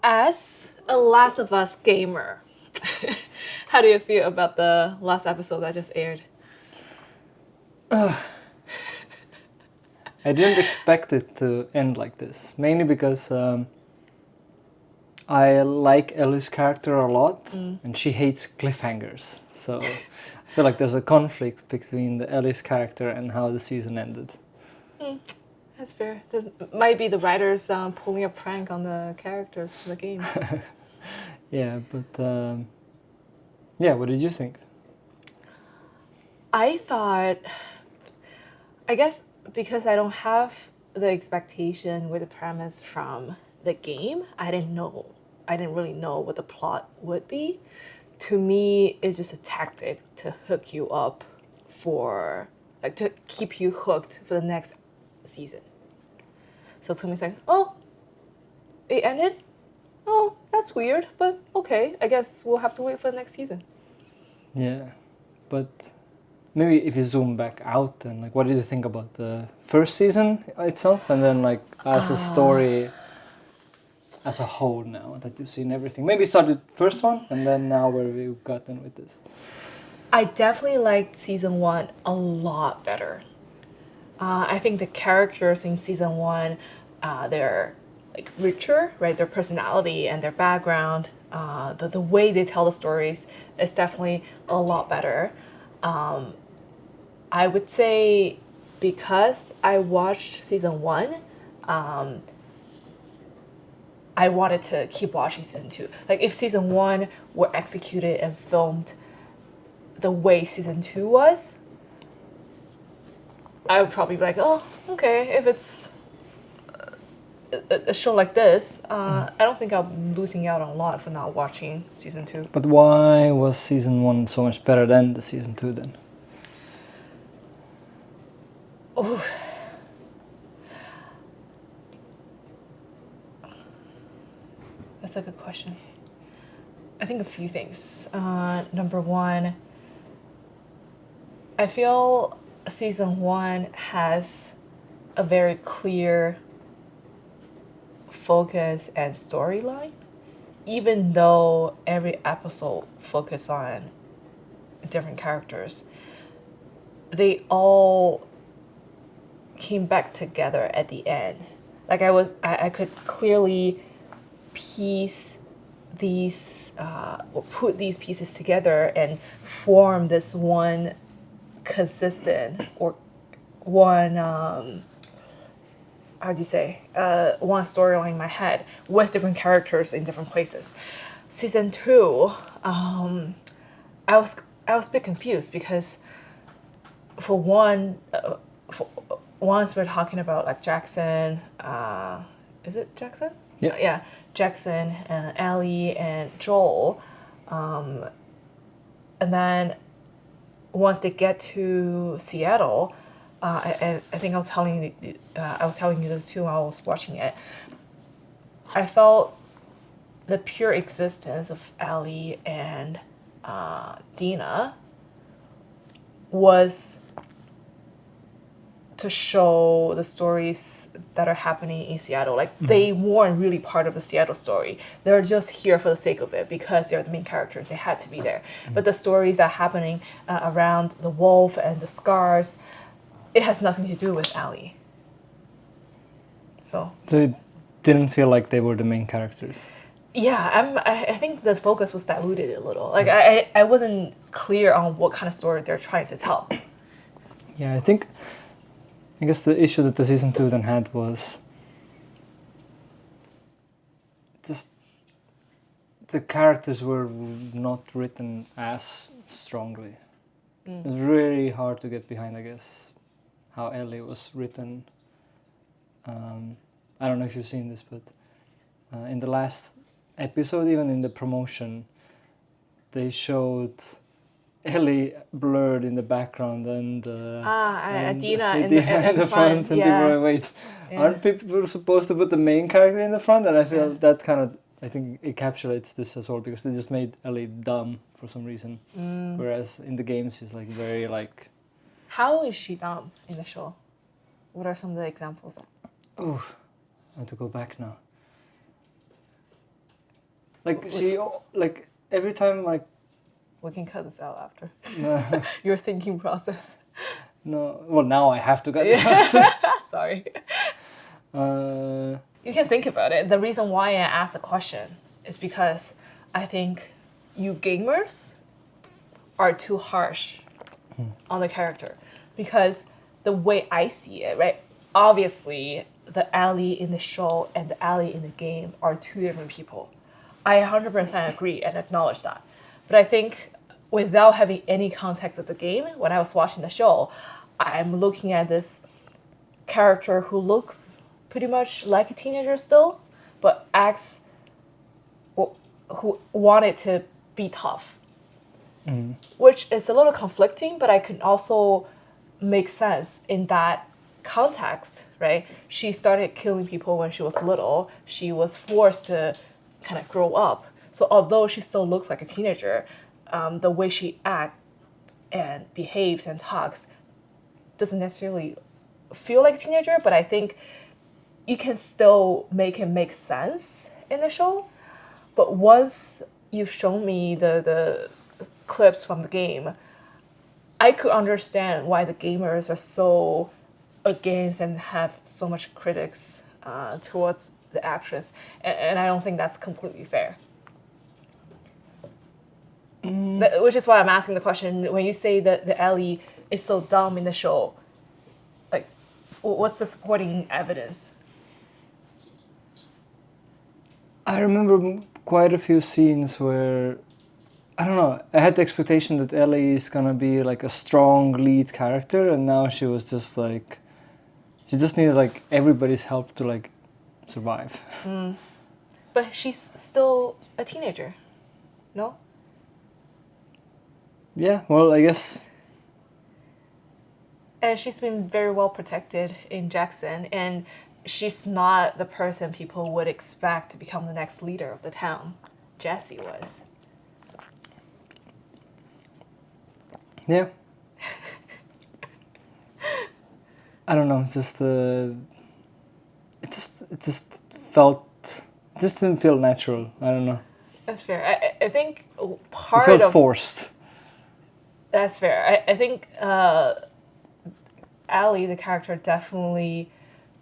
As a Last of Us gamer, how do you feel about the last episode that just aired? I didn't expect it to end like this, mainly because I like Ellie's character a lot, and she hates cliffhangers. So I feel like there's a conflict between the Ellie's character and how the season ended. That's fair. That might be the writers pulling a prank on the characters in the game. Yeah, but yeah, what did you think? I thought, I guess because I don't have the expectation with the premise from the game, I didn't really know what the plot would be. To me, it's just a tactic to hook you up like to keep you hooked for the next season. So to me, it's like, oh, it ended? Oh, that's weird, but okay. I guess we'll have to wait for the next season. Yeah, but maybe if you zoom back out, then like, what did you think about the first season itself, and then like as a story as a whole now that you've seen everything? Maybe start with first one, and then now where we've gotten with this. I definitely liked season one a lot better. I think the characters in season one, they're like richer, right? Their personality and their background, the way they tell the stories is definitely a lot better. I would say because I watched season one, I wanted to keep watching season two. Like if season one were executed and filmed the way season two was, I would probably be like, oh, okay, if it's a show like this, I don't think I'm losing out on a lot for not watching season two. But why was season one so much better than the season two then? Oh, that's a good question. I think a few things. Number one, I feel season one has a very clear focus and storyline, even though every episode focused on different characters. They all came back together at the end. Like I could clearly piece these or put these pieces together and form this one consistent or one how do you say one storyline in my head with different characters in different places. Season two, I was a bit confused because for one, once we're talking about like Jackson, is it Jackson? Yeah. Yeah, Jackson and Ellie and Joel, and then once they get to Seattle, I think I was telling you this too while I was watching it. I felt the pure existence of Ellie and Dina was to show the stories that are happening in Seattle. Like they weren't really part of the Seattle story. They're just here for the sake of it because they're the main characters. They had to be there. But the stories that are happening around the wolf and the scars, it has nothing to do with Ellie. So it didn't feel like they were the main characters. yeah, I think the focus was diluted a little. Like I wasn't clear on what kind of story they're trying to tell. Yeah, I guess the issue that the season two then had was just the characters were not written as strongly. It's really hard to get behind, I guess, how Ellie was written. I don't know if you've seen this, but in the last episode, even in the promotion, they showed Ellie blurred in the background and Dina in the front, and people were wait, aren't people supposed to put the main character in the front? And I feel that kind of, I think, encapsulates this as well because they just made Ellie dumb for some reason, whereas in the game she's like very like. How is she dumb in the show? What are some of the examples? Oh, I have to go back now. Like she, like every time, like We can cut this out after no, your thinking process. no. Well, now I have to cut this out. Sorry. Uh, You can think about it. The reason why I asked a question is because I think you gamers are too harsh on the character. Because the way I see it, right? Obviously, the Ellie in the show and the Ellie in the game are two different people. I 100% agree and acknowledge that. But I think without having any context of the game, when I was watching the show, I'm looking at this character who looks pretty much like a teenager still, but acts who wanted to be tough, which is a little conflicting, but I can also make sense in that context, right? She started killing people when she was little. She was forced to kind of grow up. So although she still looks like a teenager, the way she acts and behaves and talks doesn't necessarily feel like a teenager, but I think you can still make it make sense in the show. But once you've shown me the clips from the game, I could understand why the gamers are so against and have so much critics towards the actress, and I don't think that's completely fair. Which is why I'm asking the question, when you say that the Ellie is so dumb in the show, like, what's the supporting evidence? I remember quite a few scenes where, I don't know, I had the expectation that Ellie is gonna be like a strong lead character, and now she was just like, she just needed like everybody's help to like survive. But she's still a teenager, no? Yeah, well, I guess. And she's been very well protected in Jackson, and she's not the person people would expect to become the next leader of the town. Jessie was. Yeah. I don't know, just it just felt, it just didn't feel natural. I don't know. That's fair. I think It part felt of forced. that's fair. I think Allie, the character, definitely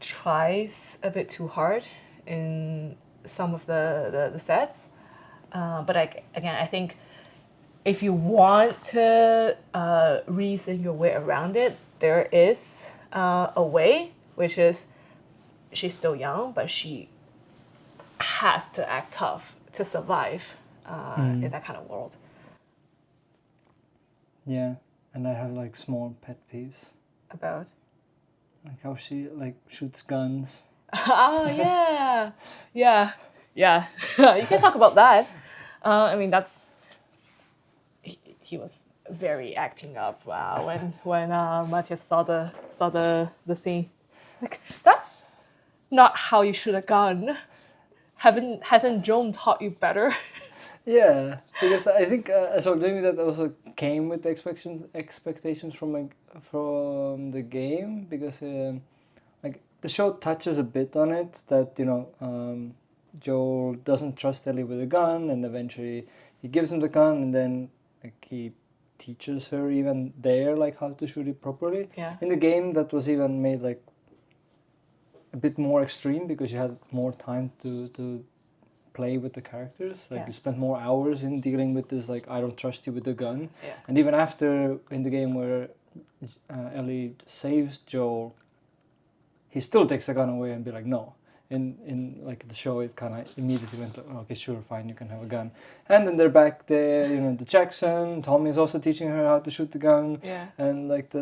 tries a bit too hard in some of the sets. But again, I think if you want to reason your way around it, there is a way, which is she's still young, but she has to act tough to survive in that kind of world. Yeah, and I have like small pet peeves, About like how she like shoots guns. oh yeah, yeah. You can talk about that. I mean, that's he was very acting up when Matthias saw the scene. Like, that's not how you shoot a gun. Hasn't Joan taught you better? Yeah, because I think so. Maybe that also came with the expectations from like from the game, because like the show touches a bit on it, that Joel doesn't trust Ellie with a gun, and eventually he gives him the gun, and then like he teaches her even there like how to shoot it properly. Yeah. In the game, that was even made like a bit more extreme, because you had more time to play with the characters. Like, Yeah. you spent more hours in dealing with this, like, I don't trust you with the gun. Yeah. And even after, in the game where Ellie saves Joel, he still takes the gun away and be like, no. In like the show, it kind of immediately went like, okay, sure, fine, you can have a gun. And then they're back there, the Jackson. Tommy is also teaching her how to shoot the gun. Yeah. And like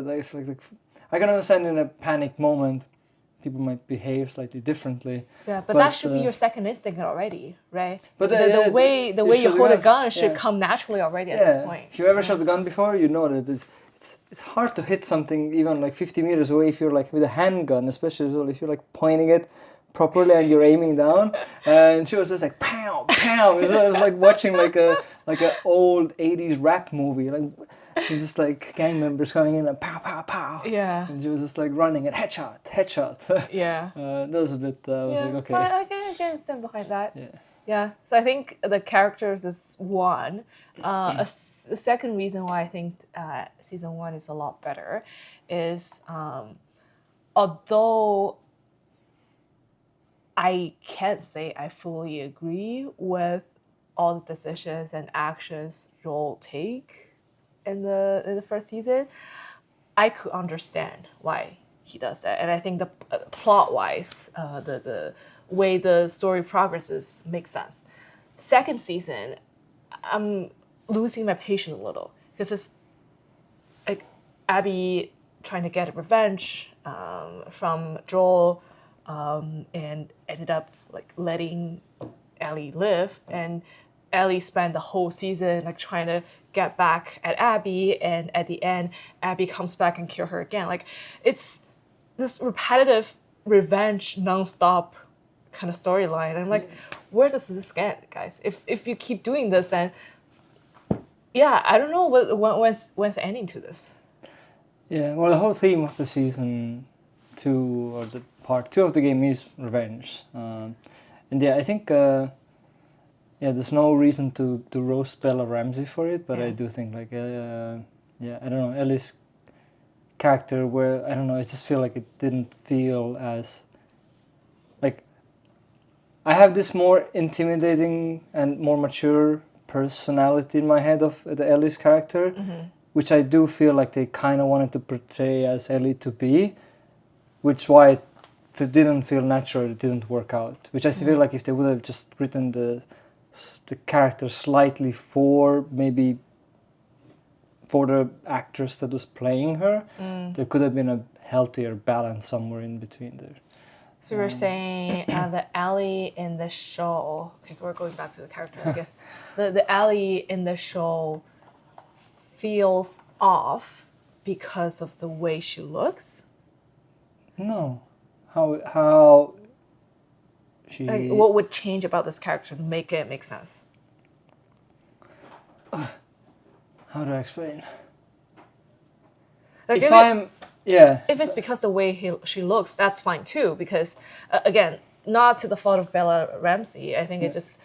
I can understand in a panic moment, people might behave slightly differently. Yeah, but that should be your second instinct already, right? But the way you hold a gun should yeah. come naturally already at this point. If you ever shot a gun before, you know that it's hard to hit something even like 50 meters away if you're like with a handgun, especially as well, if you're like pointing it properly and you're aiming down. And she was just like pow pow. It was like watching like a old 80s rap movie. Like, it's just like gang members coming in and pow pow pow. Yeah. And she was just like running and headshot. Yeah. That was a bit. I was like, okay. I can stand behind that. Yeah. Yeah, so I think the characters is one. The second reason why I think season one is a lot better is although I can't say I fully agree with all the decisions and actions Joel take in the first season, I could understand why he does that, and I think the plot wise, the way the story progresses makes sense. Second season, I'm losing my patience a little because it's like Abby trying to get revenge from Joel, and ended up like letting Ellie live, and Ellie spent the whole season like trying to get back at Abby, and at the end, Abby comes back and kill her again. Like it's this repetitive revenge nonstop kind of storyline. I'm like, where does this get, guys? If you keep doing this, then yeah, I don't know when's the ending to this. Yeah, well, the whole theme of the season two, or the part two of the game, is revenge. And yeah, I think there's no reason to roast Bella Ramsey for it, but I do think like I don't know, Ellie's character, where I don't know, I just feel like it didn't feel as like I have this more intimidating and more mature personality in my head of the Ellie's character, which I do feel like they kind of wanted to portray as Ellie to be, which why if it didn't feel natural, it didn't work out. Which I feel like if they would have just written the character slightly for maybe for the actress that was playing her, there could have been a healthier balance somewhere in between there. So we're saying the Ellie in the show. Okay, so we're going back to the character. I guess the Ellie in the show feels off because of the way she looks. No, how she. Like, what would change about this character to make it make sense? How do I explain? Like if it's because the way she looks, that's fine too. Because again, not to the fault of Bella Ramsey. I think it's just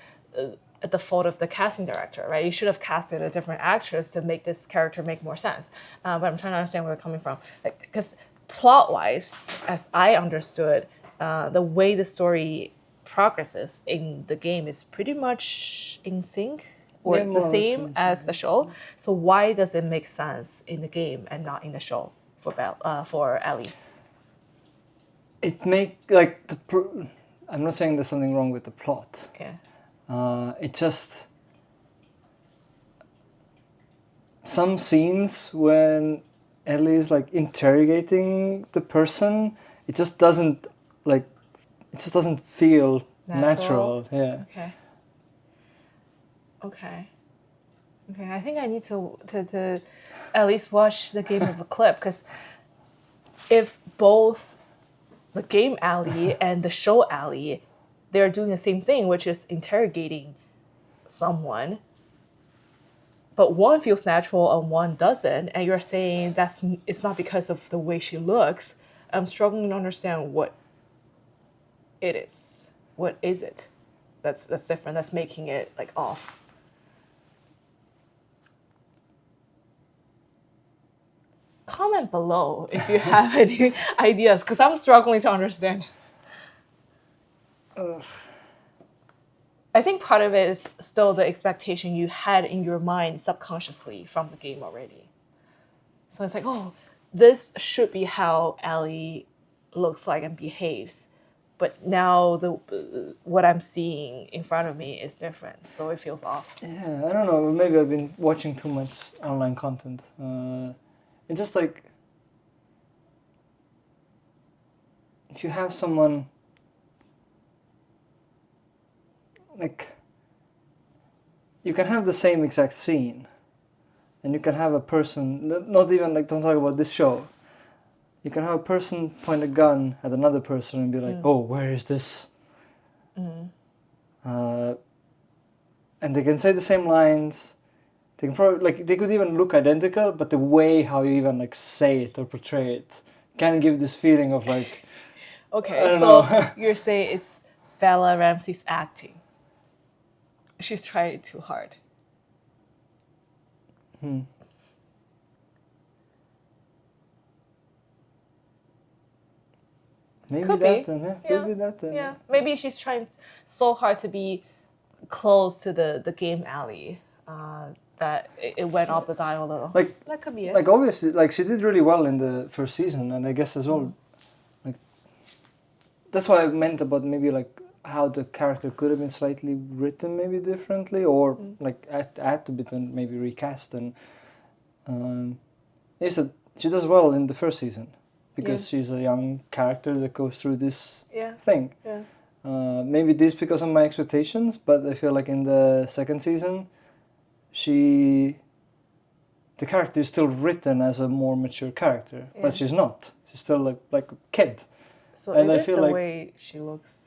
at the fault of the casting director, right? You should have casted a different actress to make this character make more sense. But I'm trying to understand where you're coming from, because plot-wise, as I understood, the way the story progresses in the game is pretty much in sync or the same as the show. So why does it make sense in the game and not in the show for Ellie? It I'm not saying there's something wrong with the plot. Yeah. It just some scenes when Ellie is like interrogating the person, it just doesn't feel natural. Yeah. Okay. I think I need to at least watch the game of a clip, because if both the game Ellie and the show Ellie, they're doing the same thing, which is interrogating someone, but one feels natural and one doesn't, and you're saying it's not because of the way she looks, I'm struggling to understand what it is. What is it that's different, that's making it like off? Comment below if you have any ideas, because I'm struggling to understand. I think part of it is still the expectation you had in your mind subconsciously from the game already. So it's like, oh, this should be how Ellie looks like and behaves. But now what I'm seeing in front of me is different, so it feels off. Yeah, I don't know. Maybe I've been watching too much online content. It's just like if you have someone like you can have the same exact scene, and you can have a person, not even like, don't talk about this show. You can have a person point a gun at another person and be like, "Oh, where is this?" And they can say the same lines. They can probably they could even look identical, but the way how you even like say it or portray it can give this feeling of like. Okay, so you're saying it's Bella Ramsey's acting. she's trying too hard? Maybe Could that be. then, yeah. Yeah. Could be that then. Yeah, maybe she's trying so hard to be close to the game Ellie that it went off the dial a little. Like, that could be it. like obviously, like she did really well in the first season, and I guess as well, like that's what I meant about maybe like how the character could have been slightly written maybe differently, or like add to bit and maybe recast. And is that she does well in the first season because she's a young character that goes through this thing. Yeah. Maybe this because of my expectations, but I feel like in the second season, the character is still written as a more mature character, but she's not. She's still like a kid. So and it I is feel the like, way she looks.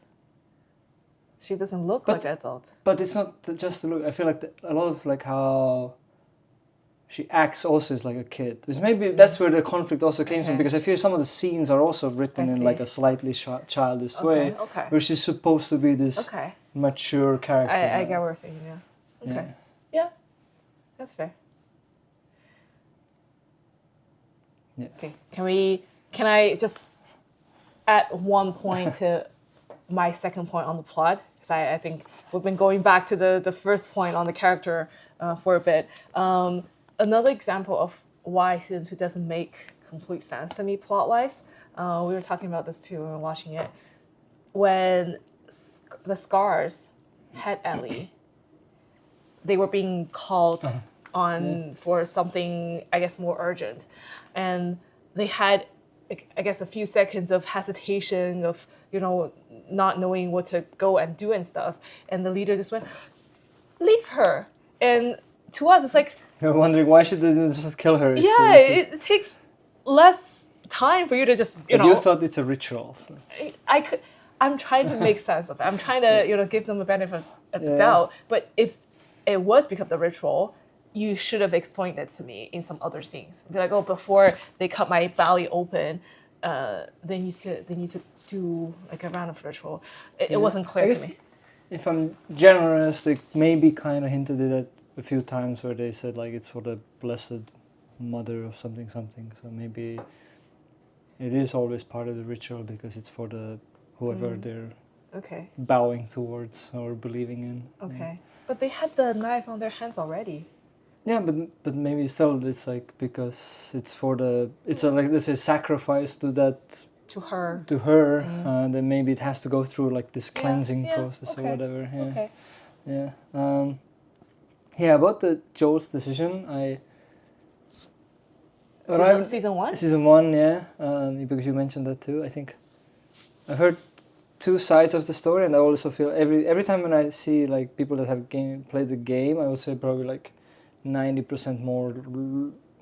She doesn't look like an adult. But it's not just the look. I feel like a lot of like how she acts also is like a kid. Which maybe that's where the conflict also came from, because I feel some of the scenes are also written in like a slightly childish way, where she's supposed to be this mature character. I get what you're saying, yeah. Okay. Yeah. That's fair. Yeah. Okay. Can I just add one point to my second point on the plot? Because I think we've been going back to the first point on the character for a bit. Another example of why season 2 doesn't make complete sense to me plot-wise, we were talking about this too when we were watching it. When the Scars had Ellie, they were being called on for something, I guess, more urgent. And they had, I guess, a few seconds of hesitation, of, not knowing what to go and do and stuff. And the leader just went, leave her. And to us, it's like... You're wondering why should they just kill her? Yeah, it takes less time for you to just, But you thought it's a ritual. So. I'm trying to make sense of it. I'm trying to, give them a benefit of the doubt. But if it was because of the ritual, you should have explained it to me in some other scenes. Be like, before they cut my belly open, they need to do like a round of ritual. It wasn't clear to me. If I'm generous, they maybe kind of hinted at it a few times where they said like it's for the Blessed Mother of something. So maybe it is always part of the ritual because it's for the whoever they're bowing towards or believing in. Okay. Yeah. But they had the knife on their hands already. Yeah, but maybe still it's like because it's for it's like let's say sacrifice to that to her. Then maybe it has to go through like this cleansing process or whatever. Yeah. Okay. Yeah. About the Joel's decision, Season 1? Season 1, yeah. Because you mentioned that too. I think I've heard two sides of the story, and I also feel every time when I see like people that have played the game, I would say probably like 90% more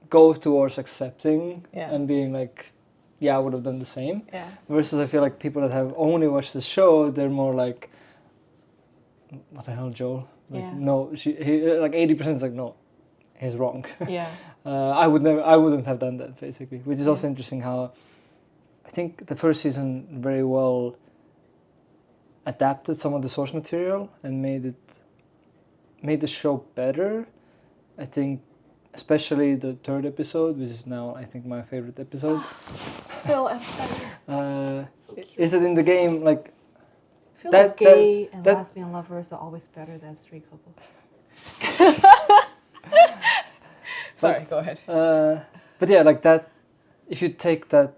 go towards accepting and being like, yeah, I would have done the same. Yeah. Versus I feel like people that have only watched the show, they're more like, what the hell, Joel? Like, no, he like 80% is like, no, he's wrong. Yeah. I wouldn't have done that basically, which is also interesting how I think the first season very well adapted some of the source material and made the show better. I think especially the third episode, which is now I think my favorite episode. Phil and Fanny. Is that in the game like I feel like gay and lesbian lovers are always better than straight couple. Sorry, go ahead. But yeah, like that, if you take that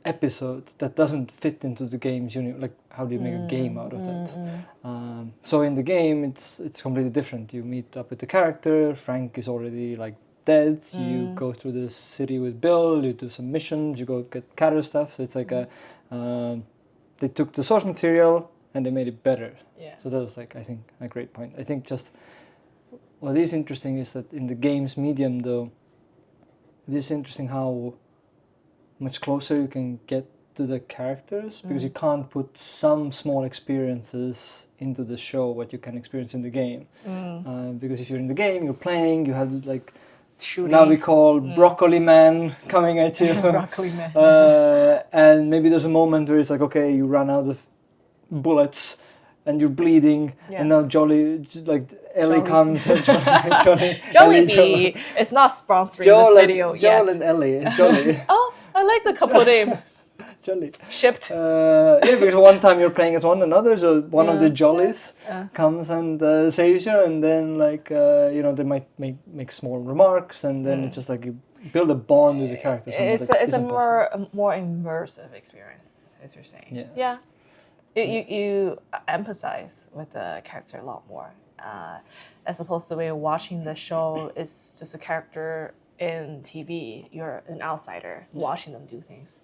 episode that doesn't fit into the game's universe, like how do you make a game out of that? So in the game, it's completely different. You meet up with the character. Frank is already like dead. You go through the city with Bill. You do some missions. You go get Carter stuff. So it's like they took the source material and they made it better. Yeah. So that was like I think a great point. I think just what is interesting is that in the game's medium though, it is interesting how much closer you can get to the characters because you can't put some small experiences into the show what you can experience in the game. Because if you're in the game, you're playing, you have like shooting. Now we call Broccoli Man coming at you. Broccoli Man. And maybe there's a moment where it's like, okay, you run out of bullets and you're bleeding, Yeah. and now like Ellie Jolly. comes and Jolly, Jollibee is not sponsoring this video Joel yet. and Ellie, Jolly, Oh, I like the couple name. Jolly. Shipped. Yeah, because one time you're playing as one another, so one of the Yeah. Jollies Yeah. comes and saves you, and then like they might make small remarks, and then it's just like you build a bond with the characters. and It's that a isn't possible. more immersive experience, as you're saying. Yeah. Yeah. You empathize with the character a lot more, as opposed to when you're watching the show. It's just a character in TV. You're an outsider watching them do things.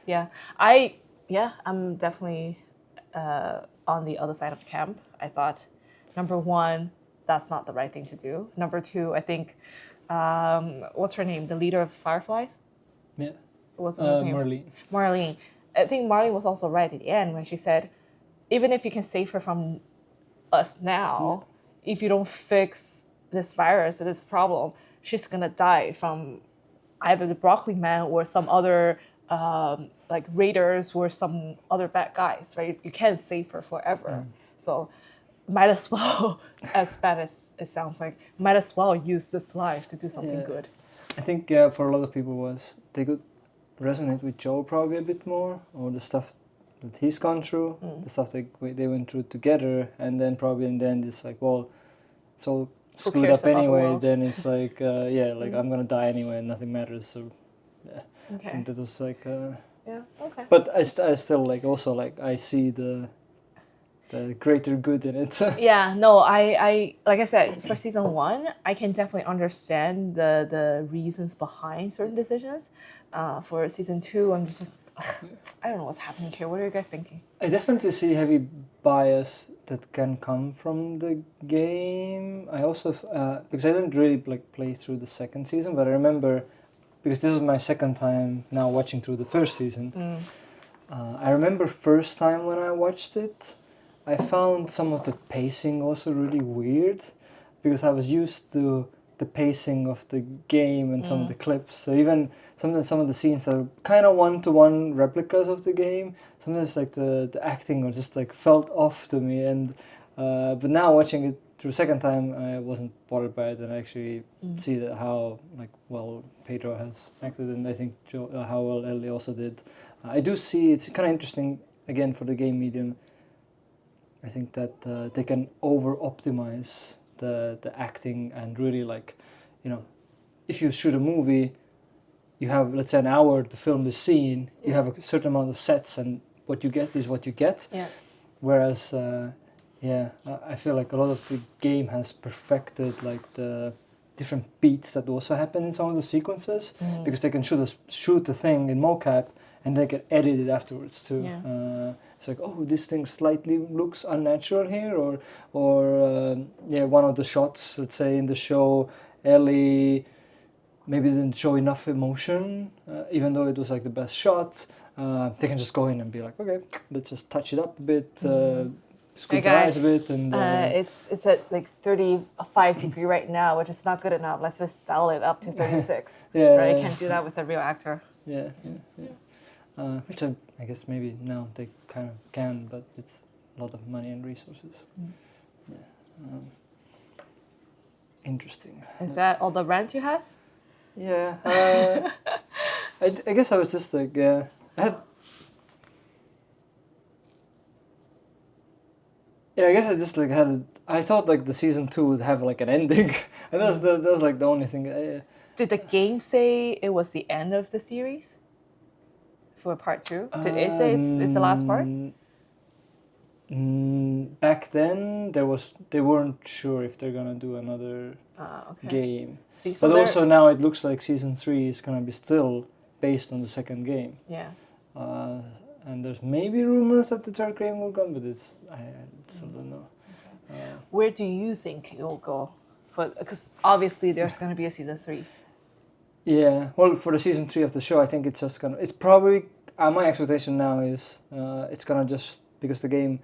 Yeah, I'm definitely on the other side of the camp. I thought, number one, that's not the right thing to do. Number two, I think, what's her name? The leader of Fireflies? Yeah. What's her name? Marlene. Marlene. I think Marlene was also right at the end when she said, even if you can save her from us now, if you don't fix this virus or this problem, she's gonna die from either the broccoli man or some other like raiders or some other bad guys, right? You can't save her forever. So might as well, as bad as it sounds like, might as well use this life to do something good. I think for a lot of people they could resonate with Joel probably a bit more, or the stuff that he's gone through, the stuff they went through together, and then probably in the end it's like, well, it's all screwed cares up about the anyway. world? Then it's like, I'm gonna die anyway, and nothing matters. So yeah, I Okay. think that was like. Yeah. Okay. But I still like also like I see the greater good in it. Yeah, no, I like I said, for season one, I can definitely understand the reasons behind certain decisions. For season two, I'm just like, I don't know what's happening here. What are you guys thinking? I definitely see heavy bias that can come from the game. I also because I didn't really like play through the second season, but I remember because this was my second time now watching through the first season. I remember first time when I watched it, I found some of the pacing also really weird because I was used to the pacing of the game and some of the clips. So even some of the scenes are kind of one-to-one replicas of the game. Sometimes like the acting or just like felt off to me. And but now watching it through second time, I wasn't bothered by it, and I actually see that how like well Pedro has acted, and I think how well Ellie also did. I do see it's kind of interesting again for the game medium. I think that they can over optimize the acting and really like, if you shoot a movie, you have let's say an hour to film the scene. You have a certain amount of sets, and what you get is what you get. Yeah. Whereas, I feel like a lot of the game has perfected like the different beats that also happen in some of the sequences because they can shoot the thing in mocap and they can edit it afterwards too. Yeah. It's like, oh, this thing slightly looks unnatural here, or one of the shots, let's say in the show, Ellie maybe didn't show enough emotion, even though it was like the best shot. They can just go in and be like, okay, let's just touch it up a bit, squint her eyes a bit, and it's at like 35 degrees right now, which is not good enough. Let's just dial it up to 36. Right? You can't do that with a real actor. Which I guess maybe now they kind of can, but it's a lot of money and resources. Interesting. Is that all the rant you have? Yeah. I guess I was just like, I had. Yeah, I guess I just like had. I thought like the season 2 would have like an ending, and that was like the only thing. Did the game say it was the end of the series? For part 2? Did it say it's the last part? Back then, they weren't sure if they're gonna do another game. See, so but also now it looks like season 3 is gonna be still based on the second game. Yeah. And there's maybe rumors that the third game will come, but I still don't know. Where do you think it will go? Because obviously there's gonna be a season 3. Yeah, well, for the season 3 of the show, I think it's probably, my expectation now is it's gonna just, because the game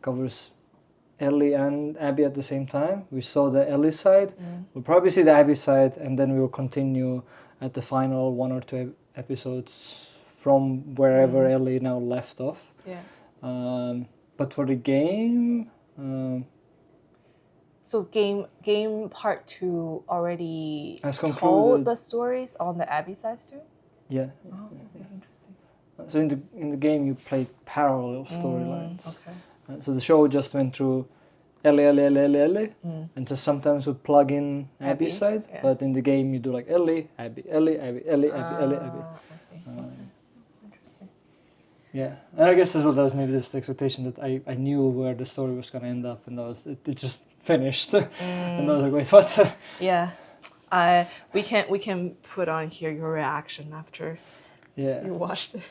covers Ellie and Abby at the same time. We saw the Ellie side, we'll probably see the Abby side, and then we will continue at the final 1 or 2 episodes from wherever Ellie now left off. Yeah. But for the game, So game part 2 already Has told concluded. the stories on the Abby sides too? Yeah. Oh, okay, interesting. So in the game you play parallel storylines. Okay. So the show just went through Ellie, and just sometimes would plug in Abby's Abby, side. yeah. But in the game you do like Ellie, Abby, Ellie, Abby, Ellie, Abby, Ellie, Abby. I see. Okay. Interesting. Yeah, and I guess as well that was maybe just the expectation that I knew where the story was gonna end up, and that was it just finished, and I was like, wait, what? Yeah. We can put on here your reaction after Yeah, you watched it.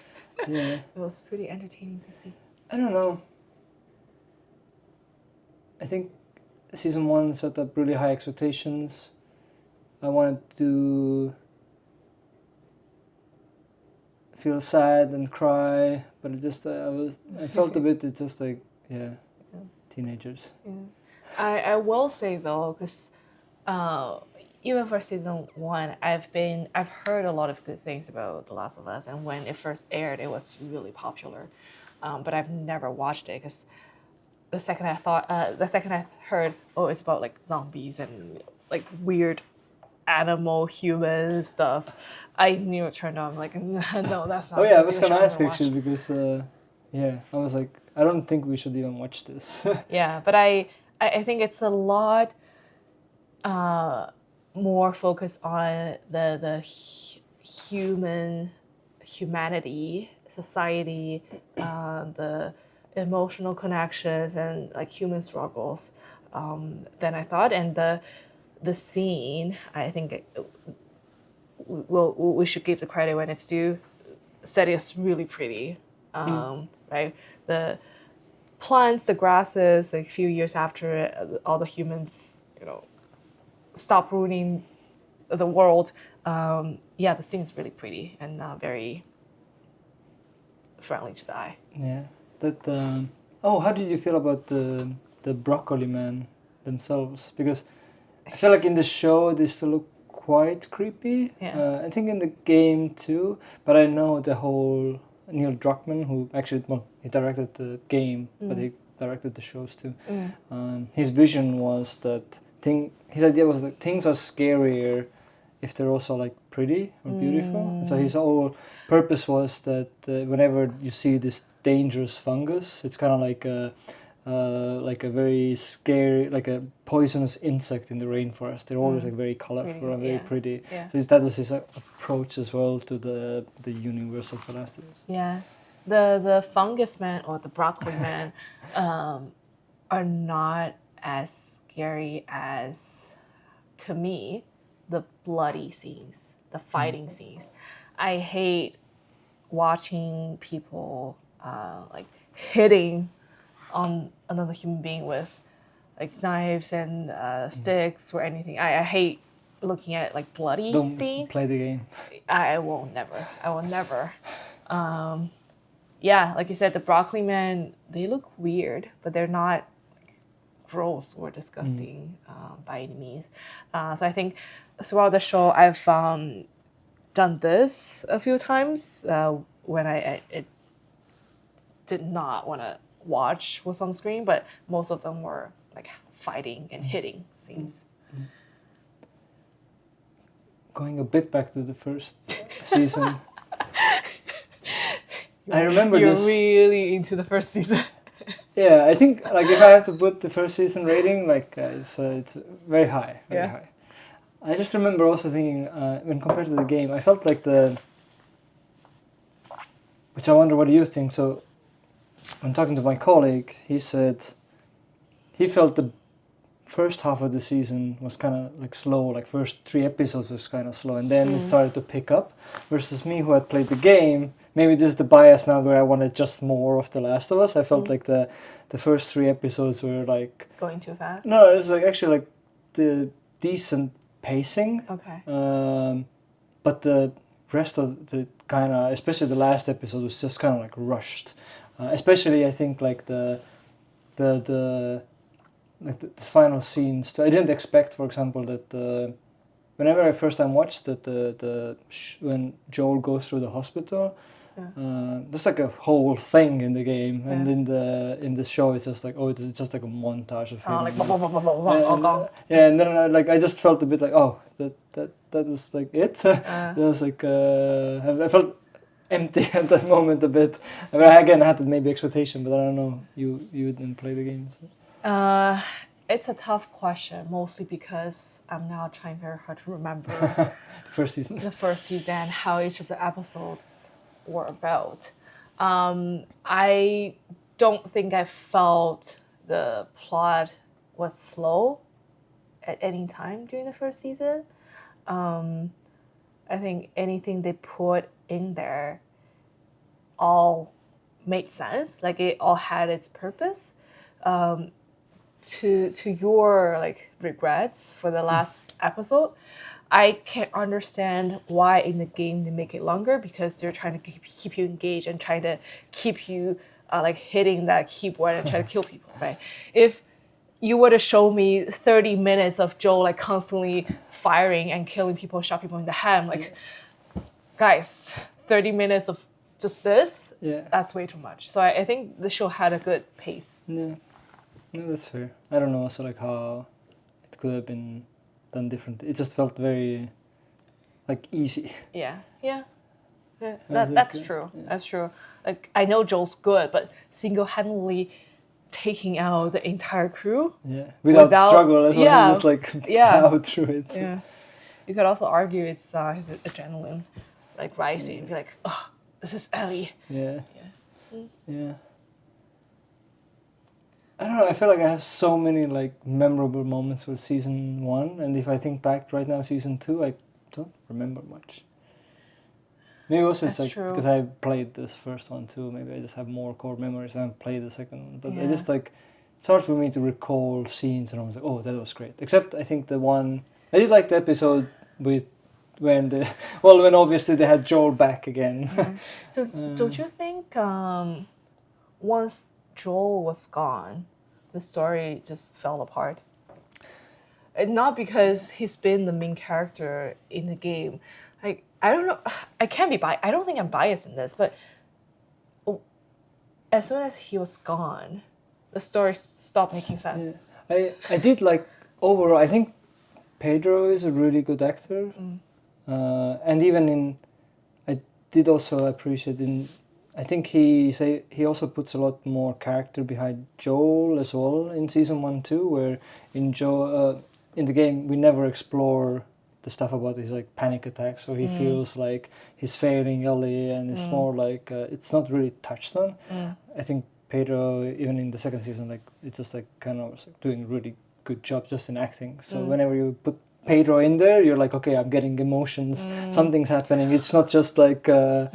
yeah. It was pretty entertaining to see. I don't know. I think season 1 set up really high expectations. I wanted to feel sad and cry, but it just I felt a bit. It's just like teenagers. Yeah. I will say though, because even for season 1, I've heard a lot of good things about The Last of Us, and when it first aired, it was really popular, but I've never watched it because the second I heard, oh, it's about like zombies and like weird animal human stuff, I knew it turned on. I'm like, no, that's not. Oh yeah, I gonna was be the gonna show I'm ask gonna actually watch. because I was like, I don't think we should even watch this. Yeah, but I think it's a lot more focused on the humanity, society, the emotional connections and like human struggles than I thought. And the scene, I think we should give the credit when it's due. Setting is really pretty, right? The plants, the grasses, like a few years after all the humans, stop ruining the world. The scene's really pretty and very friendly to the eye. Yeah. That. How did you feel about the broccoli man themselves? Because I feel like in the show they still look quite creepy. Yeah. I think in the game too. But I know the whole Neil Druckmann, who actually he directed the game, but he directed the shows too. His vision was that his idea was like things are scarier if they're also like pretty or beautiful. So his whole purpose was that whenever you see this dangerous fungus, it's kind of like a very scary, like a poisonous insect in the rainforest. They're always like very colorful and very pretty. Yeah. So that was his approach as well to the universe of The Last of Us. Yeah. The fungus man or the broccoli man are not as scary as, to me, the bloody scenes, the fighting scenes. I hate watching people like hitting on another human being with like knives and sticks or anything. I hate looking at like bloody Don't scenes. play the game. I will never. Like you said, the broccoli men, they look weird, but they're not gross or disgusting by any means. So I think throughout the show, I've done this a few times when I did not want to watch what's on screen, but most of them were like fighting and hitting scenes. Going a bit back to the first season. I remember You're this. really into the first season. Yeah, I think like if I have to put the first season rating, like it's very high, very high. I just remember also thinking when compared to the game, I felt like which I wonder what you think. So when talking to my colleague, he said he felt the first half of the season was kind of like slow, like first 3 episodes was kind of slow, and then it started to pick up. Versus me, who had played the game, maybe this is the bias now where I wanted just more of The Last of Us. I felt like the first 3 episodes were like Going too fast? No, it's like actually like the decent pacing. Okay. But the rest of the kind of, especially the last episode, was just kind of like rushed. Especially I think like the final scenes. I didn't expect, for example, that whenever I first time watched that when Joel goes through the hospital, There's like a whole thing in the game, and in the show it's just like it's just like a montage of him. Like all gone. And then I just felt a bit like that was like it. That was like I felt empty at that moment a bit. I mean, again, I had maybe expectation, but I don't know. You didn't play the game. So. It's a tough question, mostly because I'm now trying very hard to remember First season. the first season, how each of the episodes were about. I don't think I felt the plot was slow at any time during the first season. I think anything they put in there all made sense. Like it all had its purpose. To your like regrets for the last episode, I can understand why in the game they make it longer, because they're trying to keep you engaged and trying to keep you like hitting that keyboard and try to kill people, right? If you were to show me 30 minutes of Joel like constantly firing and killing people, shot people in the head, I'm like, guys, 30 minutes of just this, that's way too much. So I think the show had a good pace. Yeah. No, that's fair. I don't know also like how it could have been done differently. It just felt very like easy. That's true. Yeah. That's true. Like I know Joel's good, but single-handedly taking out the entire crew. Yeah. Without struggle as well. Yeah. He just like plowed through it. Yeah. You could also argue it's his adrenaline like rising. Be like, oh, this is Ellie. Yeah. Yeah. I don't know, I feel like I have so many like memorable moments with season 1, and if I think back right now season 2, I don't remember much. Maybe also it's like because I played this first one too, maybe I just have more core memories. I haven't played the second one, but I just like it's hard for me to recall scenes and I was like, oh, that was great. Except I think the one I did like the episode with when obviously they had Joel back again. So don't you think once Joel was gone, the story just fell apart? And not because he's been the main character in the game. Like, I don't know, I can't be biased. I don't think I'm biased in this, but as soon as he was gone, the story stopped making sense. Yeah. I did like, overall, I think Pedro is a really good actor. And even I did also appreciate I think he also puts a lot more character behind Joel as well in season 1 too, where in the game we never explore the stuff about his like panic attacks, so he feels like he's failing Ellie, and it's more like it's not really touched on. I think Pedro, even in the second season, like it's just like kind of like doing a really good job just in acting. So whenever you put Pedro in there, you're like, okay, I'm getting emotions. Something's happening. It's not just like the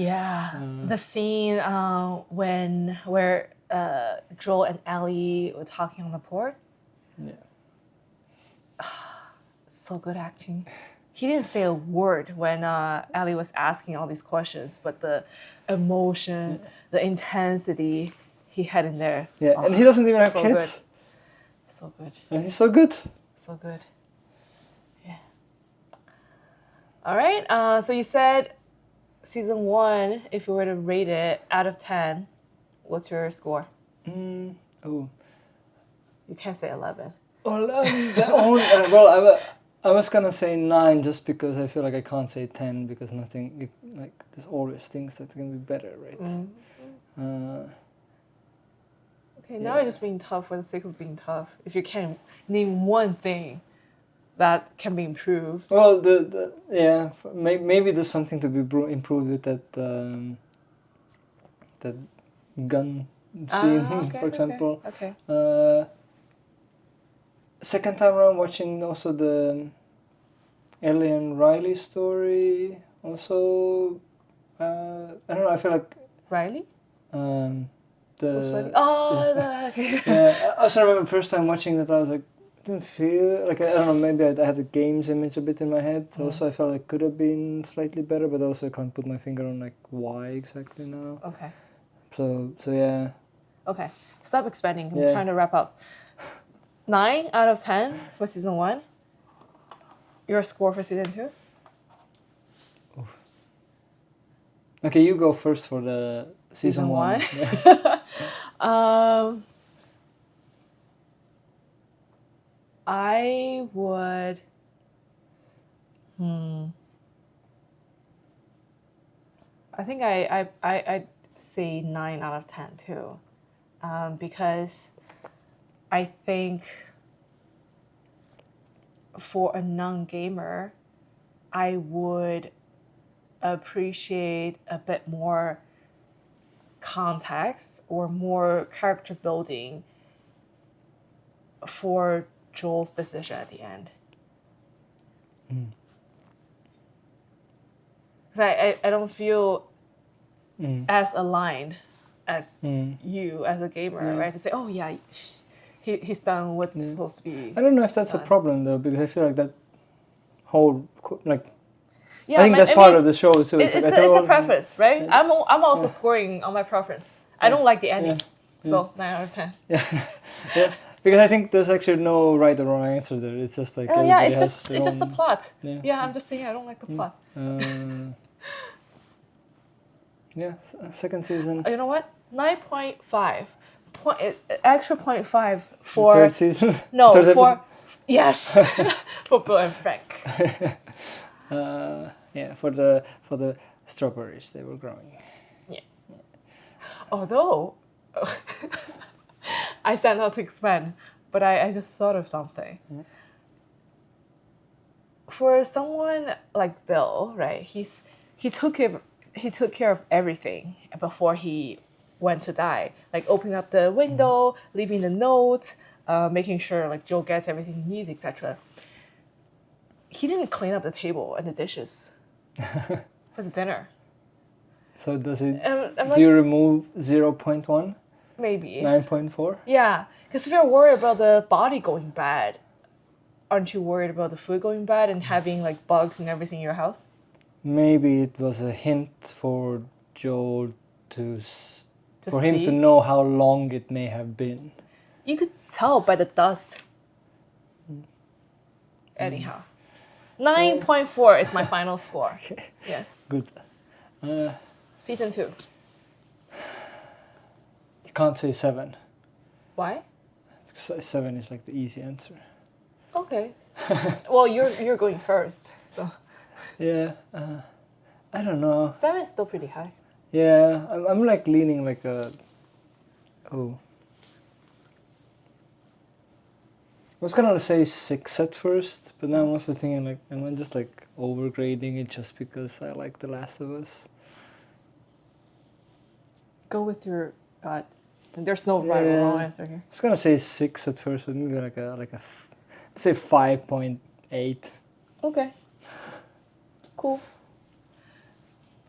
scene where Joel and Ellie were talking on the porch. So good acting. He didn't say a word when Ellie was asking all these questions, but the emotion, the intensity he had in there. And he doesn't even have kids. Good. So good. And he's so good. So good. All right, so you said season 1, if you were to rate it out of 10, what's your score? You can't say 11. Well, I was gonna say 9 just because I feel like I can't say 10 because there's always things that can be better, right? Okay, now you're just being tough for the sake of being tough. If you can name one thing that can be improved. Well, maybe there's something to be improved with that gun scene, for example. Okay. Second time around watching also the Ellie and Riley story. Also, I don't know. I feel like Riley. Okay. Yeah. I also remember first time watching that I was like. Didn't feel like I don't know, maybe I had the games image a bit in my head. Also I felt like it could have been slightly better, but also I can't put my finger on like why exactly now. Okay. So yeah. Okay. Stop expanding. I'm trying to wrap up. 9 out of 10 for season 1. Your score for season 2? Okay, you go first for the season one. I would. I think I'd say 9 out of 10 too, because I think for a non-gamer, I would appreciate a bit more context or more character building for Joel's decision at the end. Because I don't feel as aligned as you as a gamer, right? To say, oh yeah, he's done what's supposed to be. I don't know if that's done. a problem though, because I feel like that whole like. Yeah, I think that's part of the show too. It's a preference, right? I'm also scoring on my preference. I don't like the ending, so 9 out of 10. Yeah, because I think there's actually no right or wrong answer there. It's just like it's just the plot. Yeah. I'm just saying I don't like the plot. Second season. You know what? 9.5. Extra 0.5 for third season. No, third for yes, for Bill and Frank. For the strawberries they were growing. Yeah. Although I said not to expand, but I just thought of something. For someone like Bill, right? He took care of everything before he went to die, like opening up the window, leaving the note, making sure like Joel gets everything he needs, etc. He didn't clean up the table and the dishes for the dinner. So does it? Do you remove 0.1? Maybe 9.4? Yeah, because if you're worried about the body going bad, aren't you worried about the food going bad and having like bugs and everything in your house? Maybe it was a hint for Joel for him see? to know how long it may have been. You could tell by the dust. Anyhow, 9.4 is my final score. Okay. Yes. Good. Season 2. You can't say 7. Why? Because 7 is like the easy answer. Okay. Well, you're going first, so. Yeah. I don't know. 7 is still pretty high. Yeah, I'm like leaning like a. Oh. I was gonna say 6 at first, but now I'm also thinking like, am I just like overgrading it just because I like The Last of Us? Go with your gut. There's no right or wrong answer here. I was gonna say 6 at first, but maybe like let's say 5.8. Okay. Cool.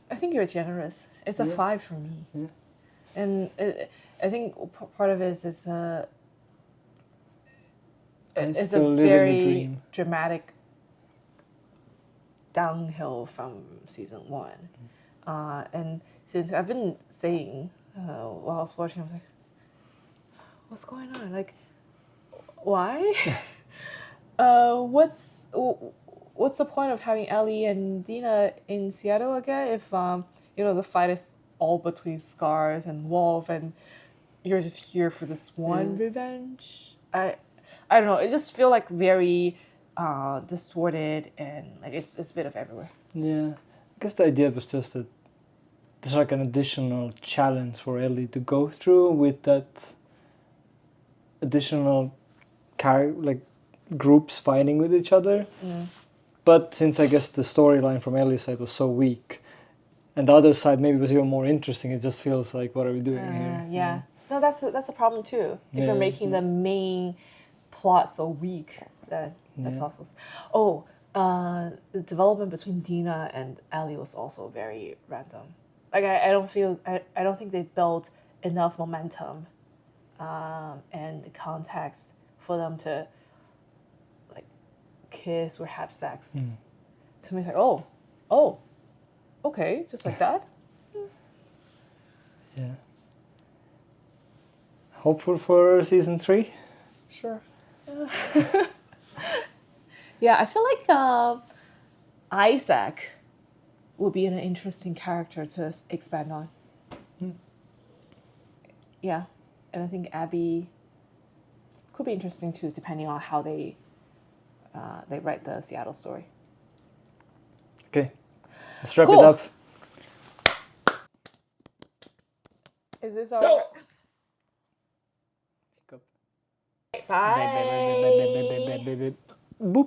I think you're generous. It's a 5 for me. Yeah. And I think part of it is it's a very dramatic downhill from season 1. And since I've been saying while I was watching, I was like, what's going on? Like, why? What's the point of having Ellie and Dina in Seattle again if the fight is all between Scars and Wolf and you're just here for this one revenge? I don't know. It just feels like very distorted and like it's a bit of everywhere. Yeah, I guess the idea was just that there's like an additional challenge for Ellie to go through with that additional groups fighting with each other. But since I guess the storyline from Ellie's side was so weak, and the other side maybe was even more interesting, it just feels like, what are we doing here? Yeah. No, that's a problem too. If you're making the main plot so weak, that's also. The development between Dina and Ellie was also very random. Like I don't think they built enough momentum, and context for them to like kiss or have sex. To me, it's like, oh, okay, just like that. Yeah. Hopeful for season 3? Sure. Yeah, I feel like Isaac would be an interesting character to expand on. Yeah, and I think Abby could be interesting too, depending on how they write the Seattle story. Okay, let's wrap Cool. it up. Is this all? Hiccup. Bye. Boop.